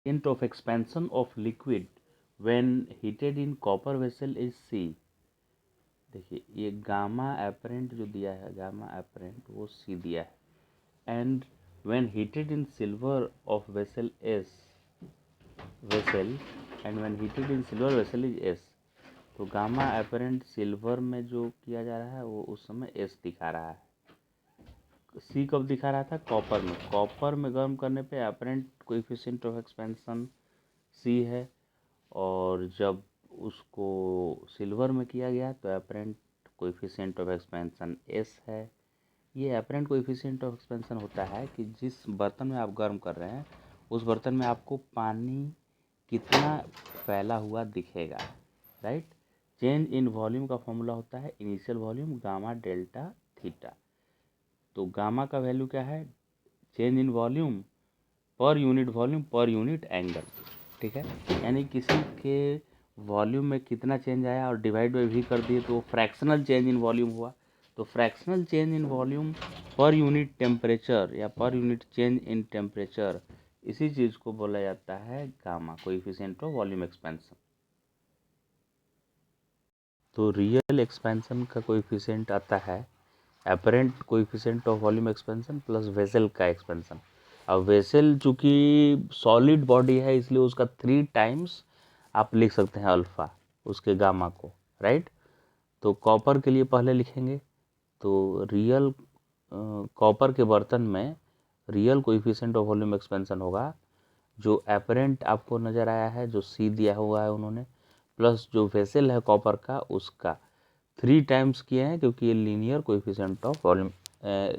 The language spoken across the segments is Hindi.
Coefficient of expansion of liquid when heated in copper vessel is C। देखिए ये गामा एपरेंट जो दिया है, गामा एपरेंट वो C दिया है। And when heated in silver of vessel S vessel and when heated in silver vessel is S। तो गामा एपरेंट सिल्वर में जो किया जा रहा है वो उस समय S दिखा रहा है। सी कब दिखा रहा था? कॉपर में। कॉपर में गर्म करने पे एपरेंट कोएफिशिएंट ऑफ एक्सपेंशन सी है, और जब उसको सिल्वर में किया गया तो apparent coefficient of expansion S है। ये एपरेंट कोएफिशिएंट ऑफ एक्सपेंशन होता है कि जिस बर्तन में आप गर्म कर रहे हैं उस बर्तन में आपको पानी कितना फैला हुआ दिखेगा, राइट। चेंज इन वॉल्यूम का फॉर्मूला होता है initial volume gamma delta theta. तो गामा का वैल्यू क्या है? Change in volume per unit volume per unit angle, ठीक है। यानी किसी के वॉल्यूम में कितना चेंज आया और डिवाइड बाई वी कर दिए तो वो फ्रैक्शनल चेंज इन वॉल्यूम हुआ। तो fractional change in volume per unit temperature या per unit change in temperature, इसी चीज़ को बोला जाता है gamma, coefficient of volume expansion. तो रियल एक्सपेंशन का कोएफिशिएंट आता है apparent coefficient of volume expansion plus vessel का एक्सपेंशन। अब वेसल चूँकि सॉलिड बॉडी है इसलिए उसका 3 टाइम्स आप लिख सकते हैं अल्फ़ा उसके गामा को, राइट। तो कॉपर के लिए पहले लिखेंगे तो रियल कॉपर के बर्तन में real coefficient of volume expansion होगा जो एपरेंट आपको नज़र आया है, जो सी दिया हुआ है उन्होंने, प्लस जो वेसल है कॉपर का उसका 3 टाइम्स किए हैं क्योंकि ये linear coefficient of volume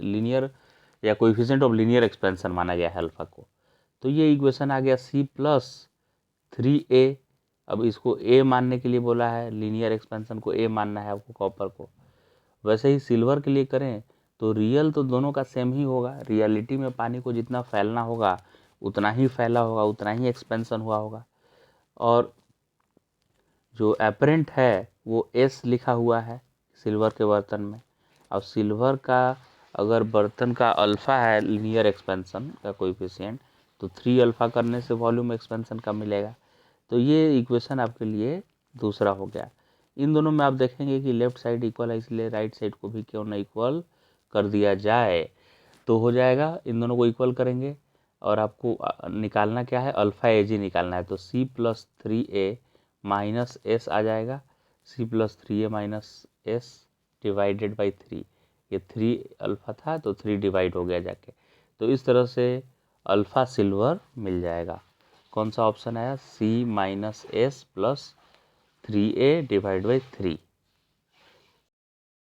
linear या कोएफिशिएंट ऑफ लीनियर एक्सपेंशन माना गया है अल्फा को। तो ये इक्वेशन आ गया C प्लस 3A। अब इसको A मानने के लिए बोला है, लीनियर एक्सपेंशन को A मानना है आपको कॉपर को। वैसे ही सिल्वर के लिए करें तो रियल तो दोनों का सेम ही होगा, रियलिटी में पानी को जितना फैलना होगा उतना ही फैला होगा, उतना ही एक्सपेंशन हुआ होगा। और जो एपरेंट है वो S लिखा हुआ है सिल्वर के बर्तन में। अब सिल्वर का अगर बर्तन का अल्फ़ा है लीनियर एक्सपेंशन का कोएफिशिएंट तो 3 अल्फ़ा करने से वॉल्यूम एक्सपेंशन का मिलेगा। तो ये इक्वेशन आपके लिए दूसरा हो गया। इन दोनों में आप देखेंगे कि लेफ्ट साइड इक्वल है इसलिए राइट साइड को भी क्यों ना इक्वल कर दिया जाए तो हो जाएगा। इन दोनों को इक्वल करेंगे और आपको निकालना क्या है? अल्फ़ा ए जी निकालना है। तो C plus 3A minus S आ जाएगा। C plus 3A minus S divided by 3। ये 3 अल्फ़ा था तो 3 डिवाइड हो गया जाके। तो इस तरह से अल्फ़ा सिल्वर मिल जाएगा। कौन सा ऑप्शन आया? C minus S plus 3A divide by 3।